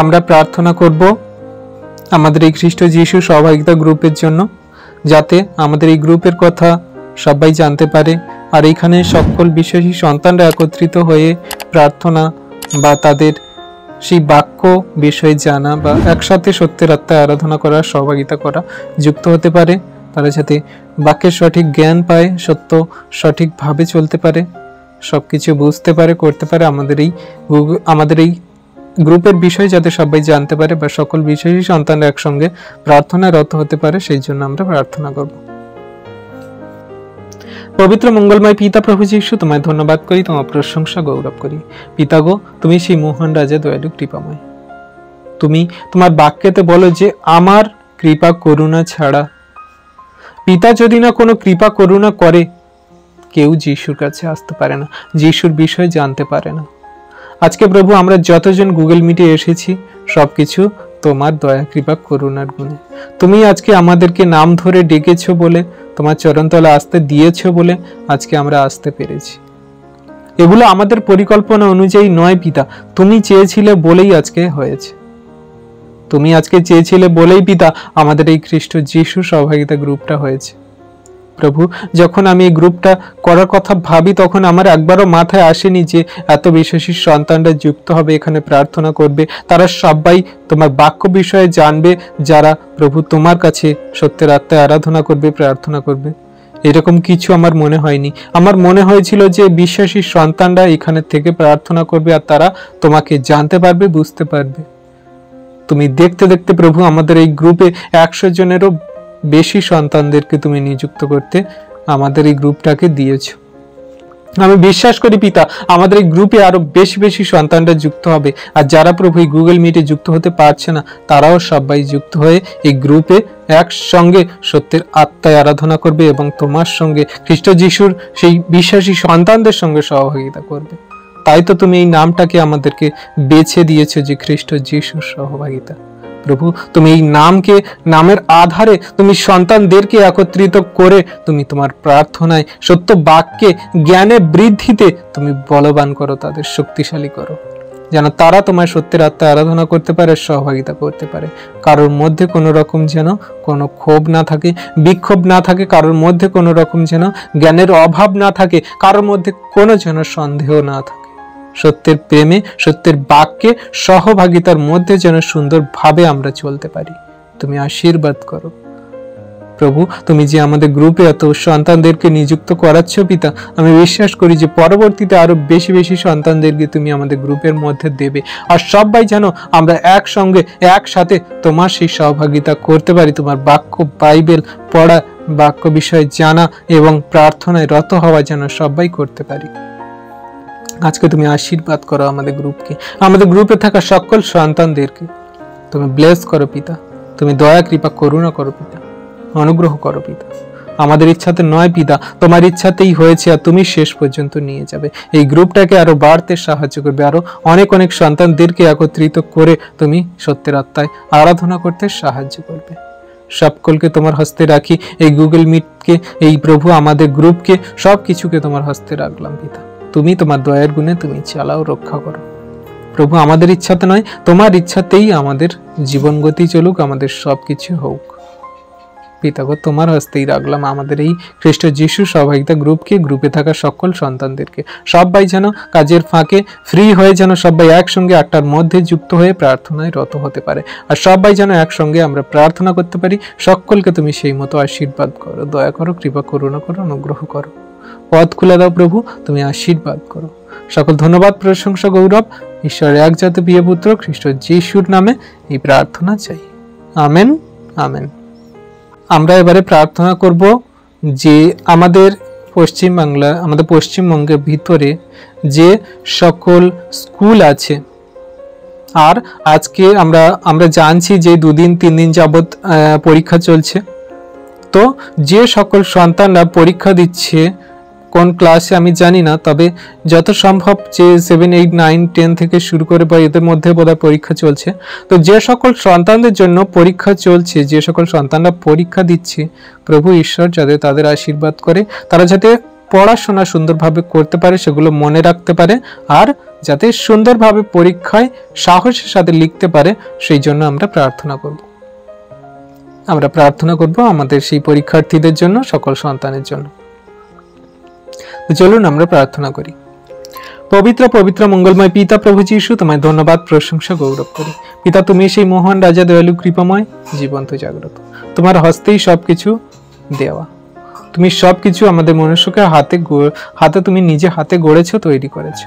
আমরা প্রার্থনা করব আমাদের এই খ্রিস্ট যিশু সহভাগিতা গ্রুপের জন্য, যাতে আমাদের এই গ্রুপের কথা সবাই জানতে পারে। আর এখানে সকল বিশ্বাসী সন্তানরা একত্রিত হয়ে প্রার্থনা বা তাদের সেই বাক্য বিষয়ে জানা বা একসাথে সত্যের আত্মায় আরাধনা করা, সহভাগিতা করা যুক্ত হতে পারে। তারা যাতে বাক্যের সঠিক জ্ঞান পায়, সত্য সঠিকভাবে চলতে পারে, সবকিছু বুঝতে পারে, করতে পারে। আমাদের এই গ্রুপের বিষয় যাতে সবাই জানতে পারে বা সকল বিশ্বাসী সন্তানরা একসঙ্গে প্রার্থনায় রত হতে পারে, সেই জন্য আমরা প্রার্থনা করব। পবিত্র মঙ্গলময় পিতা প্রভু যীশু, তোমায় ধন্যবাদ করি, তোমার প্রশংসা গৌরব করি। পিতা গো, তুমি সেই মহান রাজা, দয়ালু, কৃপাময়। তুমি তোমার বাক্যেতে বলো যে আমার কৃপা করুণা ছাড়া, পিতা যদি না কোনো কৃপা করুণা করে, কেউ যিশুর কাছে আসতে পারে না, যিশুর বিষয়ে জানতে পারে না। আজকে প্রভু আমরা যতজন গুগল মিটে এসেছি, সবকিছু তোমার দয়া কৃপা করুণার গুণে। তুমি আজকে আমাদেরকে নাম ধরে ডেকেছো বলে, তোমার চরণতলা আসতে দিয়েছো বলে আজকে আমরা আসতে পেরেছি। এগুলো আমাদের পরিকল্পনা অনুযায়ী নয় পিতা, তুমি চেয়েছিলে বলেই আজকে হয়েছে। তুমি আজকে চেয়েছিলে বলেই পিতা আমাদের এই খ্রিস্ট যিশু সহভাগিতা গ্রুপটা হয়েছে। প্রভু, যখন আমি এই গ্রুপটা করার কথা ভাবি, তখন আমার একবারও মাথায় আসেনি যে এত বিশ্বাসী সন্তানরা যুক্ত হবে, এখানে প্রার্থনা করবে, তারা সবাই তোমার বাক্য বিষয়ে জানবে, যারা প্রভু তোমার কাছে সত্যের আত্মায় আরাধনা করবে, প্রার্থনা করবে। এরকম কিছু আমার মনে হয়নি। আমার মনে হয়েছিল যে বিশ্বাসী সন্তানরা এখানে থেকে প্রার্থনা করবে আর তারা তোমাকে জানতে পারবে, বুঝতে পারবে। তুমি দেখতে দেখতে প্রভু আমাদের এই গ্রুপে 100 জনেরও বেশি সন্তানদেরকে তুমি নিযুক্ত করতে আমাদের এই গ্রুপটাকে দিয়েছো। আমি বিশ্বাস করি পিতা, আমাদের এই গ্রুপে আরো বেশি বেশি সন্তানরা যুক্ত হবে। আর যারা প্রভু এই গুগল মিটে যুক্ত হতে পারছে না, তারাও সবাই যুক্ত হয়ে এই গ্রুপে একসঙ্গে সত্যের আত্মায় আরাধনা করবে এবং তোমার সঙ্গে খ্রিস্ট যিশুর সেই বিশ্বাসী সন্তানদের সঙ্গে সহভাগিতা করবে। তাই তো তুমি এই নামটাকে আমাদেরকে বেছে দিয়েছো যে খ্রিস্ট যিশুর সহভাগিতা। প্রভু, তুমি এই নামের আধারে তুমি সন্তানদেরকে একত্রিত করে তুমি তোমার প্রার্থনায়, সত্য বাক্যে, জ্ঞানে বৃদ্ধিতে তুমি বলবান করো, তাদের শক্তিশালী করো, যেন তারা তোমার সত্যের আত্মায় আরাধনা করতে পারে, সহভাগিতা করতে পারে। কারোর মধ্যে কোনো রকম যেন কোনো ক্ষোভ না থাকে, বিক্ষোভ না থাকে, কারোর মধ্যে কোনো রকম যেন জ্ঞানের অভাব না থাকে, কারোর মধ্যে কোনো যেন সন্দেহ না থাকে। সত্যের প্রেমে, সত্যের বাক্যে, সহভাগিতার মধ্যে যেন সুন্দরভাবে আমরা চলতে পারি। তুমি আশীর্বাদ করো প্রভু। তুমি যে আমাদের গ্রুপে এত সন্তানদেরকে নিযুক্ত করাচ্ছ পিতা, আমি বিশ্বাস করি যে পরবর্তীতে আরো বেশি বেশি সন্তানদেরকে তুমি আমাদের গ্রুপের মধ্যে দেবে। আর সবাই যেন আমরা একসঙ্গে একসাথে তোমার সেই সহভাগিতা করতে পারি। তোমার বাক্য, বাইবেল পড়া, বাক্য বিষয়ে জানা এবং প্রার্থনায় রত হওয়া যেন সবাই করতে পারি। আজকে তুমি আশীর্বাদ করো আমাদের গ্রুপকে, আমাদের গ্রুপে থাকা সকল সন্তানদেরকে তুমি ব্লেস করো পিতা। তুমি দয়া কৃপা করুণা করো পিতা, অনুগ্রহ করো পিতা। আমাদের ইচ্ছাতে নয় পিতা, তোমার ইচ্ছাতেই হয়েছে আর তুমি শেষ পর্যন্ত নিয়ে যাবে। এই গ্রুপটাকে আরো বাড়তে সাহায্য করবে, আরো অনেক অনেক সন্তানদেরকে একত্রিত করে তুমি সত্যের আত্মায় আরাধনা করতে সাহায্য করবে। সকলকে তোমার হস্তে রাখি, এই গুগল মিটকে, এই প্রভু আমাদের গ্রুপকে, সব কিছুকে তোমার হস্তে রাখলাম পিতা। তুমি তোমার দয়ার গুণে তুমি চালাও, রক্ষা করো প্রভু। আমাদের ইচ্ছাতে নয়, তোমার ইচ্ছাতেই আমাদের জীবন গতি চলুক, আমাদের সবকিছু হোক পিতা গো। তোমার হস্তেই রাখলাম আমাদের এই খ্রিস্ট যিশু সহভাগিতা গ্রুপকে, গ্রুপে থাকা সকল সন্তানদেরকে। সবাই যেন কাজের ফাঁকে ফ্রি হয়ে যেন সবাই একসঙ্গে 8টার মধ্যে যুক্ত হয়ে প্রার্থনায় রত হতে পারে। আর সবাই যেন একসঙ্গে আমরা প্রার্থনা করতে পারি। সকলকে তুমি সেই মতো আশীর্বাদ করো, দয়া করো, কৃপা করুণা করো, অনুগ্রহ করো। পথ খুলে দাও প্রভু, তুমি আশীর্বাদ করো। সকল ধন্যবাদ, প্রশংসা, গৌরব ঈশ্বরের একজাত প্রিয় পুত্র খ্রিস্ট যিশুর নামে এই প্রার্থনা চাই। Amen, amen. আমরা এবারে প্রার্থনা করব যে আমাদের পশ্চিমবাংলা, আমাদের পশ্চিমবঙ্গের ভিতরে যে সকল স্কুল আছে, আর আজকে আমরা জানছি যে 2 দিন 3 দিন যাবত পরীক্ষা চলছে। তো যে সকল সন্তানরা পরীক্ষা দিচ্ছে, কোন ক্লাসে আমি জানি না, তবে যত সম্ভব যে 7, 8, 9, 10 থেকে শুরু করে বা এদের মধ্যে বোধহয় পরীক্ষা চলছে। তো যে সকল সন্তানদের জন্য পরীক্ষা চলছে, যে সকল সন্তানরা পরীক্ষা দিচ্ছে, প্রভু ঈশ্বর যাতে তাদের আশীর্বাদ করে, তারা যাতে পড়াশোনা সুন্দরভাবে করতে পারে, সেগুলো মনে রাখতে পারে, আর যাতে সুন্দরভাবে পরীক্ষায় সাহসের সাথে লিখতে পারে, সেই জন্য আমরা প্রার্থনা করব। আমরা প্রার্থনা করব আমাদের সেই পরীক্ষার্থীদের জন্য, সকল সন্তানের জন্য। চলুন আমরা প্রার্থনা করি। পবিত্র পবিত্র মঙ্গলময় পিতা প্রভু যীশু, তোমায় ধন্যবাদ, প্রশংসা, গৌরব করি। পিতা, তুমি সেই মহান রাজা, দয়ালু, কৃপাময়, জীবন্ত, জাগ্রত। তোমার হস্তেই সবকিছু দেওয়া। তুমি সবকিছু আমাদের মনুষ্যকে হাতে তুমি নিজে হাতে গড়েছো, তৈরি করেছো।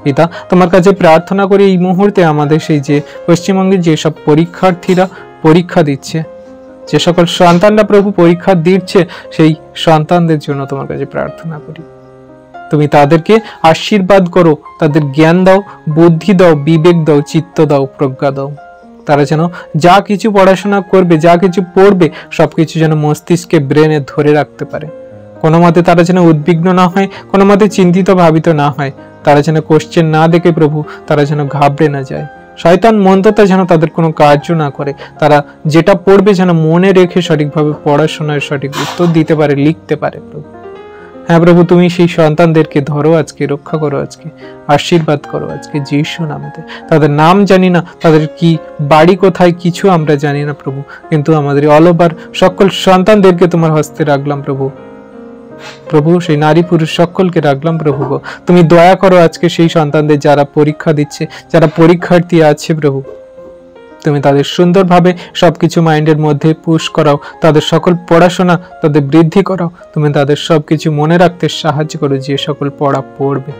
পিতা, তোমার কাছে প্রার্থনা করি এই মুহূর্তে আমাদের সেই যে পশ্চিমবঙ্গের যে সব পরীক্ষার্থীরা পরীক্ষা দিচ্ছে, যে সকল সন্তানরা প্রভু পরীক্ষা দিচ্ছে, সেই সন্তানদের জন্য তোমার কাছে প্রার্থনা করি। তুমি তাদেরকে আশীর্বাদ করো, তাদের জ্ঞান দাও, বুদ্ধি দাও, বিবেক দাও, চিত্ত দাও, প্রজ্ঞা দাও। তারা যেন যা কিছু পড়াশোনা করবে, যা কিছু পড়বে, সবকিছু যেন মস্তিষ্কে, ব্রেনে ধরে রাখতে পারে। কোনো মতে তারা যেন উদ্বিগ্ন না হয়, কোনো মতে চিন্তিত ভাবিত না হয়। তারা যেন কোশ্চেন না দেখে প্রভু, তারা যেন ঘাবড়ে না যায়। শয়তান মন্দতা যেন তাদের কোনো কার্য না করে। তারা যেটা পড়বে যেন মনে রেখে সঠিকভাবে পড়াশোনার সঠিক উত্তর দিতে পারে, লিখতে পারে প্রভু। হ্যাঁ প্রভু, তুমি সেই সন্তানদেরকে ধরো আজকে, রক্ষা করো আজকে, আশীর্বাদ করো আজকে যিশু নামেতে। তাদের নাম জানি না, তাদের কি বাড়ি কোথায়, কিছু আমরা জানি না প্রভু, কিন্তু আমাদের অল ওভার সকল সন্তানদেরকে তোমার হস্তে রাখলাম প্রভু। প্রভু, সেই নারী পুরুষ সকলকে রাখলাম প্রভু গো। তুমি দয়া করো আজকে সেই সন্তানদের যারা পরীক্ষা দিচ্ছে, যারা পরীক্ষার্থী আছে প্রভু। তুমি তাদের সুন্দরভাবে সবকিছু মাইন্ডের মধ্যে পুশ করাও, তাদের সকল পড়াশোনা তাদের বৃদ্ধি করাও। তুমি তাদের সবকিছু মনে রাখতে সাহায্য করো, যে সকল পড়া পড়বে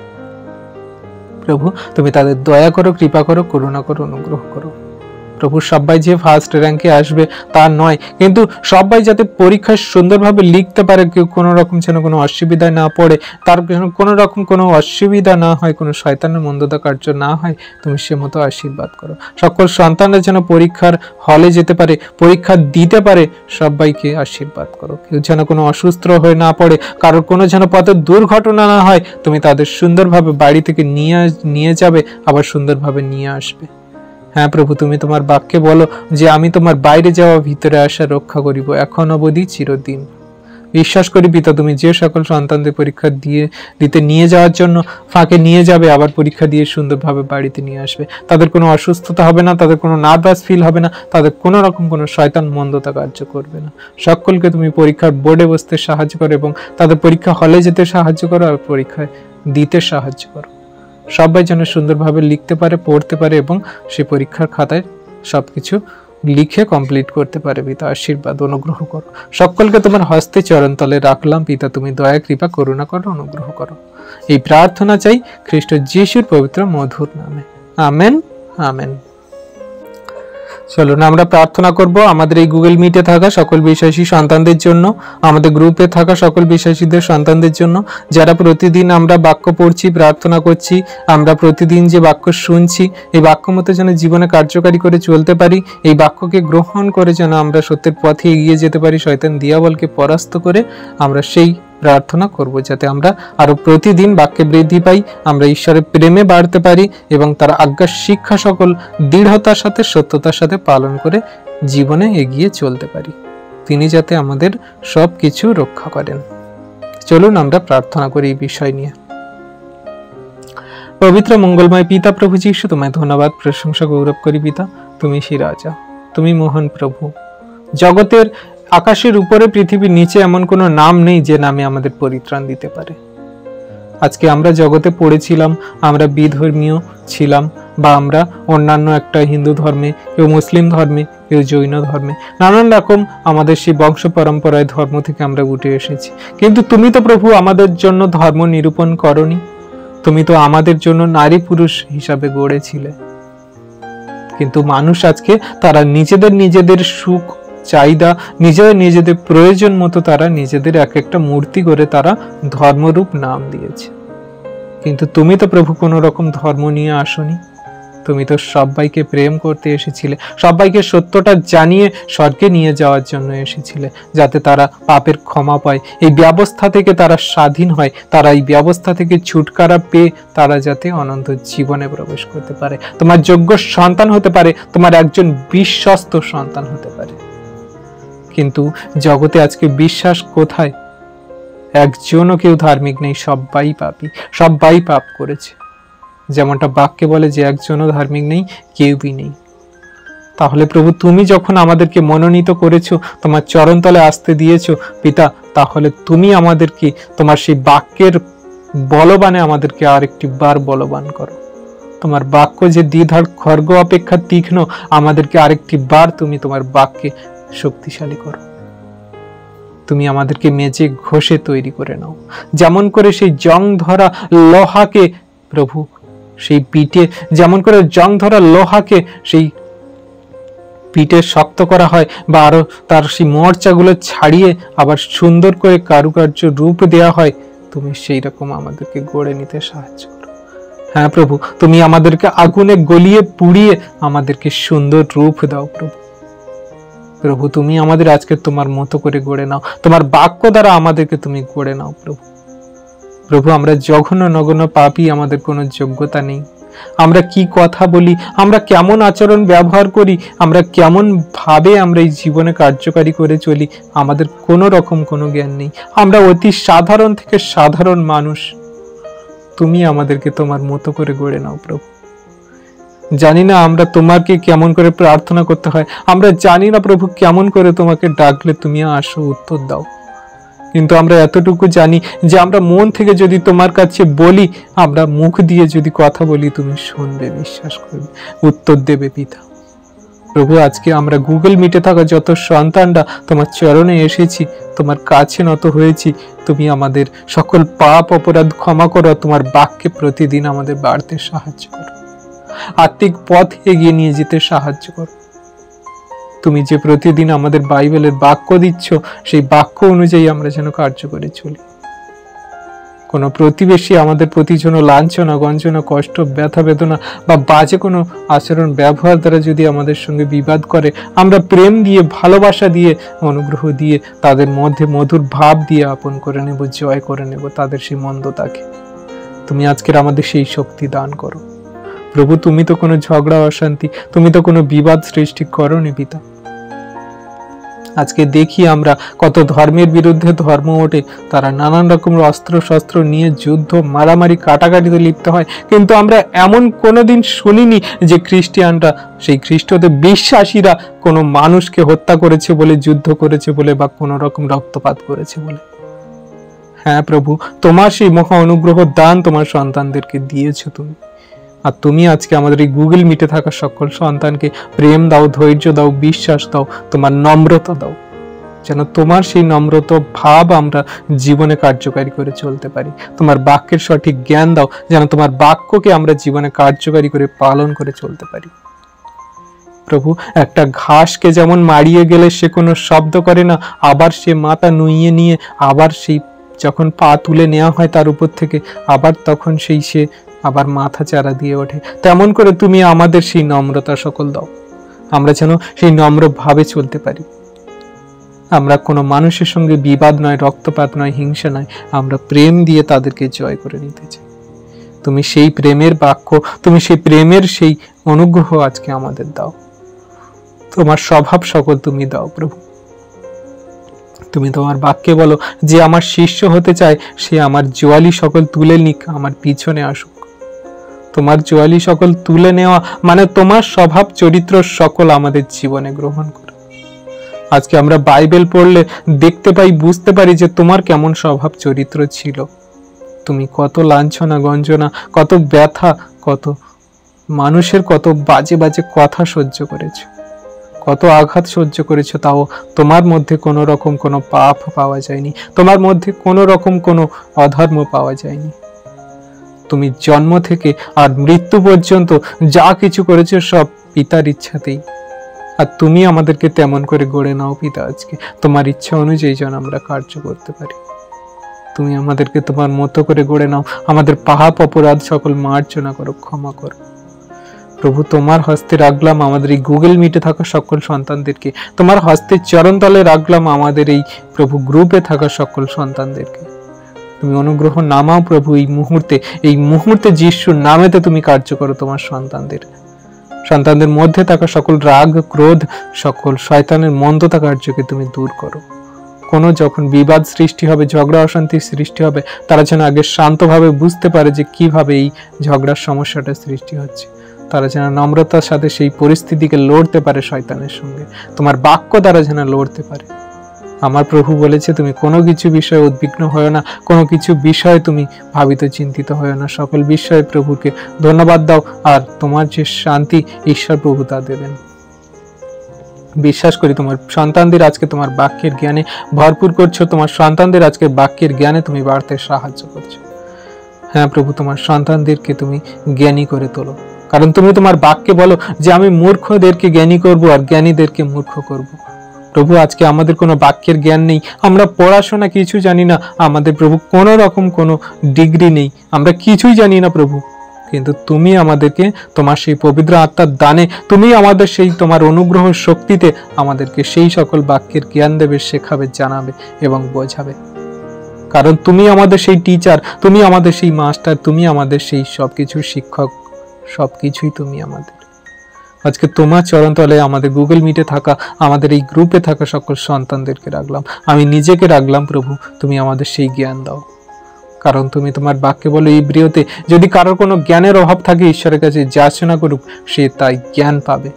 প্রভু। তুমি তাদের দয়া করো, কৃপা করো, করুণা করো, অনুগ্রহ করো প্রভু। সবাই যে ফার্স্ট র্যাঙ্কে আসবে তা নয়, কিন্তু সবাই যাতে পরীক্ষায় সুন্দরভাবে লিখতে পারে, কেউ কোনো রকম যেন কোনো অসুবিধায় না পড়ে, তার যেন কোনো রকম কোনো অসুবিধা না হয়, কোনো শয়তানের মন্দতা কার্য না হয়, তুমি সে মতো আশীর্বাদ করো। সকল সন্তানরা যেন পরীক্ষার হলে যেতে পারে, পরীক্ষা দিতে পারে, সবাইকে আশীর্বাদ করো। কেউ যেন কোনো অসুস্থ হয়ে না পড়ে, কারোর কোনো যেন পথে দুর্ঘটনা না হয়। তুমি তাদের সুন্দরভাবে বাড়ি থেকে নিয়ে যাবে, আবার সুন্দরভাবে নিয়ে আসবে। হ্যাঁ প্রভু, তুমি তোমার বাক্যে বলো যে আমি তোমার বাইরে যাওয়া, ভিতরে আসা রক্ষা করিব, এখন অবধি চিরদিন। বিশ্বাস করি পিতা, তুমি যে সকল সন্তানদের পরীক্ষা দিতে নিয়ে যাওয়ার জন্য ফাঁকে নিয়ে যাবে, আবার পরীক্ষা দিয়ে সুন্দরভাবে বাড়িতে নিয়ে আসবে। তাদের কোনো অসুস্থতা হবে না, তাদের কোনো নার্ভাস ফিল হবে না, তাদের কোনো রকম কোনো শয়তান মন্দতা কার্য করবে না। সকলকে তুমি পরীক্ষার বোর্ডে বসতে সাহায্য করো এবং তাদের পরীক্ষা হলে যেতে সাহায্য করো, আর পরীক্ষায় দিতে সাহায্য করো। সবাই যেন সুন্দরভাবে লিখতে পারে, পড়তে পারে এবং সেই পরীক্ষার খাতায় সবকিছু লিখে কমপ্লিট করতে পারে। পিতা, আশীর্বাদ, অনুগ্রহ করো। সকলকে তোমার হস্তে চরণতলে রাখলাম পিতা, তুমি দয়া, কৃপা, করুণা করো, অনুগ্রহ করো। এই প্রার্থনা চাই খ্রিস্ট যিশুর পবিত্র মধুর নামে, আমেন, আমেন। চলুন আমরা প্রার্থনা করব আমাদের এই গুগল মিটে থাকা সকল বিশ্বাসী সন্তানদের জন্য, আমাদের গ্রুপে থাকা সকল বিশ্বাসীদের সন্তানদের জন্য, যারা প্রতিদিন আমরা বাক্য পড়ছি, প্রার্থনা করছি, আমরা প্রতিদিন যে বাক্য শুনছি, এই বাক্য মতো যেন জীবনে কার্যকারী করে চলতে পারি, এই বাক্যকে গ্রহণ করে যেন আমরা সত্যের পথে এগিয়ে যেতে পারি, শয়তান দিয়াবলকে পরাস্ত করে আমরা সেই প্রার্থনা করব, যাতে আমরা আরো প্রতিদিন বাক্যে বৃদ্ধি পাই, আমরা ঈশ্বরের প্রেমে বাড়তে পারি এবং তার আজ্ঞার শিক্ষা সকল দৃঢ়তার সাথে, সত্যতার সাথে পালন করে জীবনে এগিয়ে চলতে পারি। তিনি যাতে আমাদের সব কিছু রক্ষা করেন। চলুন আমরা প্রার্থনা করি এই বিষয় নিয়ে। পবিত্র মঙ্গলময় পিতা প্রভু যীশু, তোমায় ধন্যবাদ, প্রশংসা, গৌরব করি পিতা। তুমি সেই রাজা, তুমি মহান প্রভু। জগতের আকাশের উপরে, পৃথিবীর নিচে এমন কোনো নাম নেই যে নামে আমাদের পরিত্রাণ দিতে পারে। আজকে আমরা জগতে পড়েছিলাম, আমরা বিধর্মীয় ছিলাম, বা আমরা অন্যান্য একটা হিন্দু ধর্মে, কেউ মুসলিম ধর্মে, কেউ জৈন ধর্মে, নানান রকম আমাদের সেই বংশ পরম্পরায় ধর্ম থেকে আমরা উঠে এসেছি। কিন্তু তুমি তো প্রভু আমাদের জন্য ধর্ম নিরূপণ করনি, তুমি তো আমাদের জন্য নারী পুরুষ হিসাবে গড়েছিলে। কিন্তু মানুষ আজকে তারা নিজেদের সুখ চাহিদা, নিজেদের প্রয়োজন মতো তারা নিজেদের এক একটা মূর্তি করে তারা ধর্মরূপ নাম দিয়েছে। কিন্তু তুমি তো প্রভু কোনো রকম ধর্ম নিয়ে আসনি, তুমি তো সবাইকে প্রেম করতে এসেছিলে, সবাইকে সত্যটা জানিয়ে স্বর্গে নিয়ে যাওয়ার জন্য এসেছিলে, যাতে তারা পাপের ক্ষমা পায়, এই ব্যবস্থা থেকে তারা স্বাধীন হয়, তারা এই ব্যবস্থা থেকে ছুটকারা পেয়ে তারা যাতে অনন্ত জীবনে প্রবেশ করতে পারে, তোমার যোগ্য সন্তান হতে পারে, তোমার একজন বিশ্বস্ত সন্তান হতে পারে। কিন্তু জগতে আজকে বিশ্বাস কোথায়? একজনও কেউ ধার্মিক নেই, সবাই পাপী, সবাই পাপ করেছে। যেমনটা বাক্যে বলে যে একজনও ধার্মিক নেই, কেউই নেই। তাহলে প্রভু তুমি যখন আমাদেরকে মনোনীত করেছো, তোমার চরণতলে আসতে দিয়েছো পিতা, তাহলে তুমি আমাদেরকে তোমার সেই বাক্যের বলবানে আমাদেরকে আরেকটি বার বলবান করো। তোমার বাক্য যে দ্বিধার খড়গ অপেক্ষা তীক্ষ্ণ, আমাদেরকে আরেকটি বার তুমি তোমার বাক্যে শক্তিশালী করো। তুমি আমাদেরকে মেজে ঘষে তৈরি করে নাও, যেমন করে সেই জং ধরা লোহাকে প্রভু সেই পিঠে, যেমন করে জং ধরা লোহাকে সেই পিঠে শক্ত করা হয়, বা আরো তার সেই মরচাগুলো ছাড়িয়ে আবার সুন্দর করে কারুকার্য রূপ দেওয়া হয়, তুমি সেই রকম আমাদেরকে গড়ে নিতে সাহায্য করো। হ্যাঁ প্রভু, তুমি আমাদেরকে আগুনে গলিয়ে পুড়িয়ে আমাদেরকে সুন্দর রূপ দাও প্রভু। প্রভু তুমি আমাদের আজকে তোমার মতো করে গড়ে নাও, তোমার বাক্য দ্বারা আমাদেরকে তুমি গড়ে নাও প্রভু। প্রভু আমরা জঘন্য নগণ্য পাপী, আমাদের কোনো যোগ্যতা নেই। আমরা কি কথা বলি, আমরা কেমন আচরণ ব্যবহার করি, আমরা কেমন ভাবে আমরা এই জীবনে কার্যকারী করে চলি, আমাদের কোনো রকম কোনো জ্ঞান নেই। আমরা অতি সাধারণ থেকে সাধারণ মানুষ। তুমি আমাদেরকে তোমার মতো করে গড়ে নাও প্রভু। জানি না আমরা তোমাকে কেমন করে প্রার্থনা করতে হয়, আমরা জানি না প্রভু কেমন করে তোমাকে ডাকলে তুমি আসো, উত্তর দাও। কিন্তু আমরা এতটুকু জানি যে আমরা মন থেকে যদি তোমার কাছে বলি, আমরা মুখ দিয়ে যদি কথা বলি, তুমি শুনবে, বিশ্বাস করবে, উত্তর দেবে পিতা। প্রভু আজকে আমরা গুগল মিটে থাকা যত সন্তানরা তোমার চরণে এসেছি, তোমার কাছে নত হয়েছি, তুমি আমাদের সকল পাপ অপরাধ ক্ষমা করো, তোমার বাক্যে প্রতিদিন আমাদের বাড়তে সাহায্য করো, আত্মিক পথ এগিয়ে নিয়ে যেতে সাহায্য করো। তুমি যে প্রতিদিন আমাদের বাইবেলের বাক্য দিচ্ছ, সেই বাক্য অনুযায়ী আমরা যেন কার্য করে চলি। কোনো প্রতিবেশী আমাদের প্রতি যেন লাঞ্ছনা, গঞ্জনা, কষ্ট, ব্যথা বেদনা বা বাজে কোনো আচরণ ব্যবহার দ্বারা যদি আমাদের সঙ্গে বিবাদ করে, আমরা প্রেম দিয়ে, ভালোবাসা দিয়ে, অনুগ্রহ দিয়ে, তাদের মধ্যে মধুর ভাব দিয়ে আপন করে নেব, জয় করে নেব তাদের সেই মন্দতাকে। তুমি আজকের আমাদের সেই শক্তি দান করো প্রভু। তুমি তো কোনো ঝগড়া অশান্তি, তুমি তো কোনো বিবাদ সৃষ্টি করোনি পিতা। আজকে দেখি আমরা কত ধর্মের বিরুদ্ধে ধর্ম ওঠে, তারা নানান রকম অস্ত্র শস্ত্র নিয়ে যুদ্ধ, মারামারি, কাটাকাটিতে লিপ্ত হয়, কিন্তু আমরা এমন কোনোদিন শুনিনি যে খ্রিস্টানরা, সেই খ্রিস্টতে বিশ্বাসীরা কোনো মানুষকে হত্যা করেছে বলে, যুদ্ধ করেছে বলে, বা কোনো রকম রক্তপাত করেছে বলে। হ্যাঁ প্রভু, তোমার সেই মহা অনুগ্রহ দান তোমার সন্তানদেরকে দিয়েছো তুমি। আর তুমি আজকে আমাদের এই গুগল মিটে থাকা সকল সন্তানকে প্রেম দাও, ধৈর্য দাও, বিশ্বাস দাও, তোমার নম্রতা দাও, যেন তোমার সেই নম্রতা ভাব আমরা জীবনে কার্যকারী করে চলতে পারি। তোমার বাক্যের সঠিক জ্ঞান দাও, যেন তোমার বাক্যকে আমরা জীবনে কার্যকারী করে পালন করে চলতে পারি। প্রভু একটা ঘাসকে যেমন মারিয়ে গেলে সে কোনো শব্দ করে না, আবার সে মাথা নুইয়ে নিয়ে আবার সেই যখন পা তুলে নেওয়া হয় তার উপর থেকে, আবার তখন সেই সে আবার মাথা চারা দিয়ে ওঠে, তেমন করে তুমি আমাদের সেই নম্রতা সকল দাও, আমরা যেন সেই নম্র ভাবে চলতে পারি। আমরা কোনো মানুষের সঙ্গে বিবাদ নয়, রক্তপাত নয়, হিংসা নয়, আমরা প্রেম দিয়ে তাদেরকে জয় করে নিতে চাই। তুমি সেই প্রেমের বাক্য, তুমি সেই প্রেমের সেই অনুগ্রহ আজকে আমাদের দাও। তোমার স্বভাব সকল তুমি দাও প্রভু। তুমি তোমার বাক্যে বলো যে আমার শিষ্য হতে চায় সে আমার জোয়ালি সকল তুলে নিক, আমার পিছনে আসুক। তোমার জোয়ালি সকল তুলে নেওয়া মানে তোমার স্বভাব চরিত্র সকল আমাদের জীবনে গ্রহণ করা। আজকে আমরা বাইবেল পড়লে দেখতে পাই, বুঝতে পারি যে তোমার কেমন স্বভাব চরিত্র ছিল। তুমি কত লাঞ্ছনা, গঞ্জনা, কত ব্যথা, কত মানুষের কত বাজে বাজে কথা সহ্য করেছো, কত আঘাত সহ্য করেছো, তাও তোমার মধ্যে কোনো রকম কোনো পাপ পাওয়া যায়নি, তোমার মধ্যে কোনো রকম কোনো অধর্ম পাওয়া যায়নি। তুমি জন্ম থেকে আর মৃত্যু পর্যন্ত যা কিছু করেছো সব পিতার ইচ্ছাতেই, আর তুমি আমাদেরকে তেমন করে গড়ে নাও পিতা। আজকে তোমার ইচ্ছা অনুযায়ী যেন আমরা কার্য করতে পারি। তুমি আমাদেরকে তোমার মতো করে গড়ে নাও, আমাদের পাপ অপরাধ সকল মার্জনা করো, ক্ষমা করো প্রভু। তোমার হস্তে রাখলাম আমাদের এই গুগল মিটে থাকা সকল সন্তানদেরকে, তোমার হস্তের চরণতলে রাখলাম আমাদের এই প্রভু গ্রুপে থাকা সকল সন্তানদেরকে। তুমি অনুগ্রহ নামাও প্রভু এই মুহূর্তে যিশুর নামেতে তুমি কার্য করো। তোমার সন্তানদের মধ্যে থাকা সকল রাগ, ক্রোধ, সকল শয়তানের মন্দতা কার্যকে তুমি দূর করো। কোনো যখন বিবাদ সৃষ্টি হবে, ঝগড়া অশান্তির সৃষ্টি হবে, তারা যেন আগে শান্তভাবে বুঝতে পারে যে কিভাবে এই ঝগড়ার সমস্যাটা সৃষ্টি হচ্ছে। তারা যেন নম্রতার সাথে সেই পরিস্থিতিকে লড়তে পারে শয়তানের সঙ্গে, তোমার বাক্য দ্বারা যেন লড়তে পারে। আমার প্রভু বলেছে তুমি কোনো কিছু বিষয়ে উদ্বিগ্ন হয় না, কোনো কিছু বিষয়ে তুমি ভাবিত চিন্তিত হয় না, সকল বিষয়ে প্রভুকে ধন্যবাদ দাও, আর তোমার যে শান্তি ঈশ্বর প্রভু তা দেবেন। বিশ্বাস করি তোমার সন্তানদের আজকে তোমার বাক্যের জ্ঞানে ভরপুর করছো, তোমার সন্তানদের আজকে বাক্যের জ্ঞানে তুমি বাড়তে সাহায্য করছো। হ্যাঁ প্রভু, তোমার সন্তানদেরকে তুমি জ্ঞানী করে তোলো, কারণ তুমি তোমার বাক্যে বলো যে আমি মূর্খদেরকে জ্ঞানী করব আর জ্ঞানীদেরকে মূর্খ করব। প্রভু আজকে আমাদের কোনো বাক্যের জ্ঞান নেই, আমরা পড়াশোনা কিছু জানি না, আমাদের প্রভু কোনো রকম কোনো ডিগ্রি নেই, আমরা কিছুই জানি না প্রভু, কিন্তু তুমি আমাদেরকে তোমার সেই পবিত্র আত্মার দানে, তুমি আমাদের সেই তোমার অনুগ্রহ শক্তিতে আমাদেরকে সেই সকল বাক্যের জ্ঞান দেবে, শেখাবে, জানাবে এবং বোঝাবে। কারণ তুমি আমাদের সেই টিচার, তুমি আমাদের সেই মাস্টার, তুমি আমাদের সেই সবকিছুর শিক্ষক, সবকিছুই তুমি আমাদের। আজকে তোমার চরণতলে আমাদের গুগল মিটে থাকা, আমাদের এই গ্রুপে থাকা সকল সন্তানদেরকে রাখলাম, আমি নিজেকে রাখলাম প্রভু, তুমি আমাদের সেই জ্ঞান দাও। কারণ তুমি তোমার বাক্যে বলো ইব্রিয়তে, যদি কারোর কোনো জ্ঞানের অভাব থাকে ঈশ্বরের কাছে যাচনা করুক, সে তাই জ্ঞান পাবে।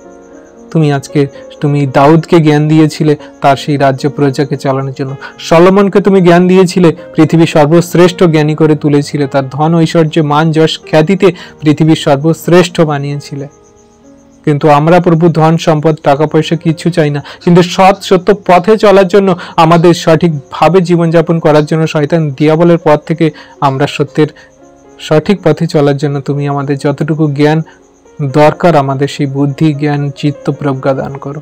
তুমি আজকে তুমি দাউদকে জ্ঞান দিয়েছিলে তার সেই রাজ্য প্রজাকে চালানোর জন্য, সলোমনকে তুমি জ্ঞান দিয়েছিলে, পৃথিবীর সর্বশ্রেষ্ঠ জ্ঞানী করে তুলেছিলে, তার ধন ঐশ্বর্য মান যশ খ্যাতিতে পৃথিবীর সর্বশ্রেষ্ঠ বানিয়েছিলে। কিন্তু আমরা প্রভু ধন সম্পদ টাকা পয়সা কিছু চাই না, কিন্তু সৎ সত্য পথে চলার জন্য, আমাদের সঠিকভাবে জীবনযাপন করার জন্য, শয়তান দিয়াবলের পথ থেকে আমরা সত্যের সঠিক পথে চলার জন্য তুমি আমাদের যতটুকু জ্ঞান দরকার, আমাদের সেই বুদ্ধি জ্ঞান চিত্ত প্রজ্ঞা দান করো।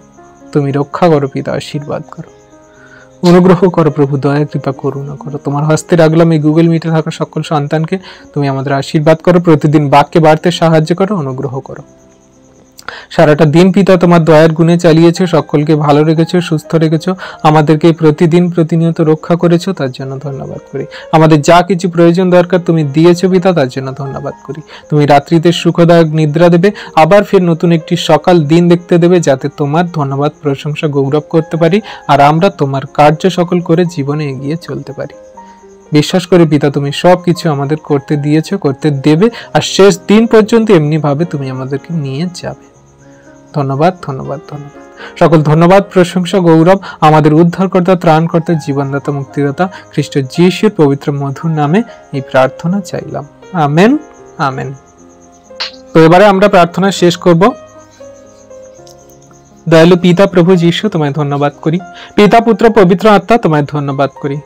তুমি রক্ষা করো পিতা, আশীর্বাদ করো, অনুগ্রহ করো প্রভু, দয়া কৃপা করুণা করো। তোমার হস্তে রাখলাম এই গুগল মিটে থাকা সকল সন্তানকে, তুমি আমাদের আশীর্বাদ করো, প্রতিদিন বাক্যে বাড়তে সাহায্য করো, অনুগ্রহ করো। সারাটা দিন পিতা তোমার দয়ার গুণে চালিয়েছো, সকলকে ভালো রেখেছো, সুস্থ রেখেছো, আমাদেরকে প্রতিদিন প্রতিনিয়ত রক্ষা করেছো, তার জন্য ধন্যবাদ করি। আমাদের যা কিছু প্রয়োজন দরকার তুমি দিয়েছো পিতা, তার জন্য ধন্যবাদ করি। তুমি রাত্রিতে সুখদায়ক নিদ্রা দেবে, আবার ফের নতুন একটি সকাল দিন দেখতে দেবে, যাতে তোমার ধন্যবাদ প্রশংসা গৌরব করতে পারি, আর আমরা তোমার কার্য সকল করে জীবনে এগিয়ে চলতে পারি। বিশ্বাস করে পিতা তুমি সব কিছু আমাদের করতে দিয়েছো, করতে দেবে, আর শেষ দিন পর্যন্ত এমনি ভাবে তুমি আমাদেরকে নিয়ে যাবে। ধন্যবাদ, ধন্যবাদ, ধন্যবাদ। সকল ধন্যবাদ প্রশংসা গৌরব আমাদের উদ্ধারকর্তা, ত্রাণকর্তা, জীবনদাতা, মুক্তিদাতা খ্রিস্ট যিশুর পবিত্র মধুর নামে এই প্রার্থনা চাইলাম। Amen, amen. তো এবারে আমরা প্রার্থনা শেষ করব। দয়ালু পিতা প্রভু যিশু, তোমায় ধন্যবাদ করি। পিতা পুত্র পবিত্র আত্মা, তোমায় ধন্যবাদ করি।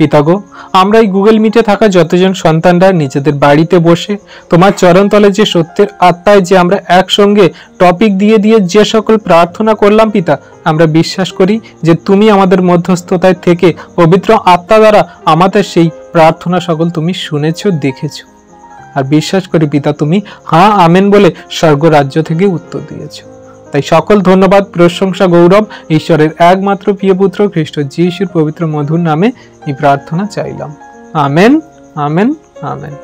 পিতা গো, আমরা এই গুগল মিটে থাকা যতজন সন্তানরা নিজেদের বাড়িতে বসে তোমার চরণতলে যে সত্যের আত্মায় যে আমরা একসঙ্গে টপিক দিয়ে দিয়ে যে সকল প্রার্থনা করলাম পিতা, আমরা বিশ্বাস করি যে তুমি আমাদের মধ্যস্থতায় থেকে পবিত্র আত্মা দ্বারা আমাদের সেই প্রার্থনা সকল তুমি শুনেছো, দেখেছো, আর বিশ্বাস করি পিতা তুমি হ্যাঁ আমেন বলে স্বর্গ রাজ্য থেকে উত্তর দিয়েছো। তাই সকল ধন্যবাদ প্রশংসা গৌরব ঈশ্বরের একমাত্র প্রিয় পুত্র খ্রিস্ট যিশুর পবিত্র মধুর নামে এই প্রার্থনা চাইলাম। Amen, amen, amen.